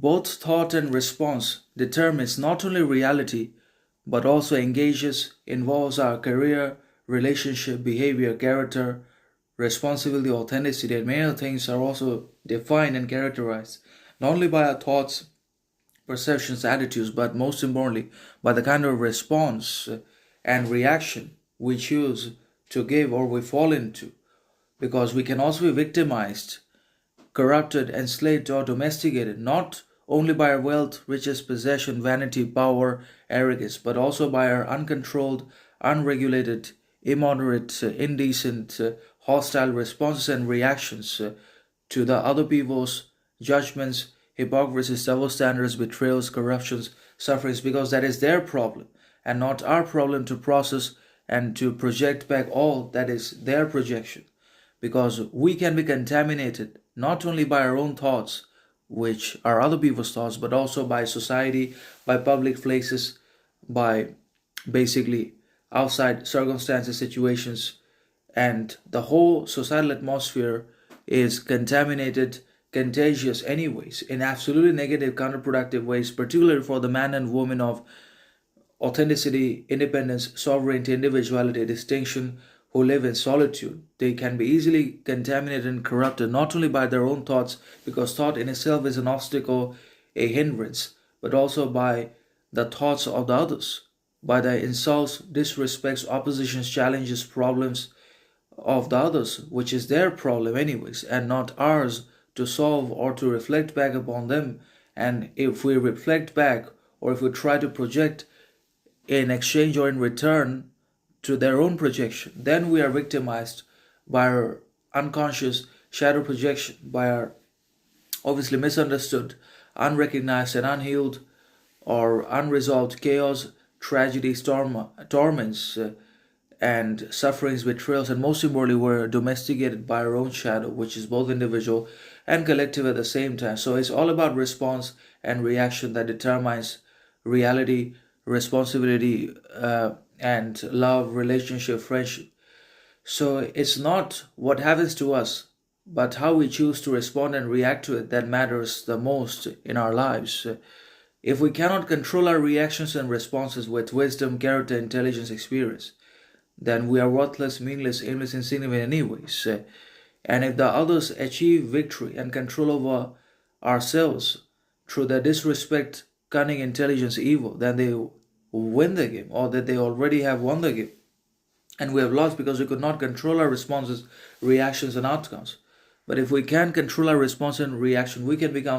Both thought and response determines not only reality but also engages, involves our career, relationship, behavior, character, responsibility, authenticity, and many other things are also defined and characterized not only by our thoughts, perceptions, attitudes, but most importantly by the kind of response and reaction we choose to give or we fall into. Because we can also be victimized, corrupted, enslaved, or domesticated, not only by our wealth, riches, possession, vanity, power, arrogance, but also by our uncontrolled, unregulated, immoderate, indecent, hostile responses and reactions to the other people's judgments, hypocrisies, double standards, betrayals, corruptions, sufferings, because that is their problem and not our problem to process and to project back all that is their projection. Because we can be contaminated not only by our own thoughts, which are other people's thoughts, but also by society, by public places, by basically outside circumstances, situations, and the whole societal atmosphere is contaminated, contagious, anyways, in absolutely negative, counterproductive ways, particularly for the man and woman of authenticity, independence, sovereignty, individuality, distinction, who live in solitude. They can be easily contaminated and corrupted not only by their own thoughts, because thought in itself is an obstacle, a hindrance, but also by the thoughts of the others, by the insults, disrespects, oppositions, challenges, problems of the others, which is their problem, anyways, and not ours to solve or to reflect back upon them. And if we reflect back or if we try to project in exchange or in return to their own projection, then we are victimized by our unconscious shadow projection, by our obviously misunderstood, unrecognized, and unhealed or unresolved chaos, tragedy, torments, and sufferings, betrayals, and most importantly, we're domesticated by our own shadow, which is both individual and collective at the same time. So it's all about response and reaction that determines reality, responsibility, and love, relationship, friendship. So it's not what happens to us, but how we choose to respond and react to it that matters the most in our lives. If we cannot control our reactions and responses with wisdom, character, intelligence, experience, then we are worthless, meaningless, aimless, insignificant anyways. And if the others achieve victory and control over ourselves through their disrespect, cunning, intelligence, evil, then they win the game, or that they already have won the game. And we have lost because we could not control our responses, reactions, and outcomes. But if we can control our response and reaction, we can become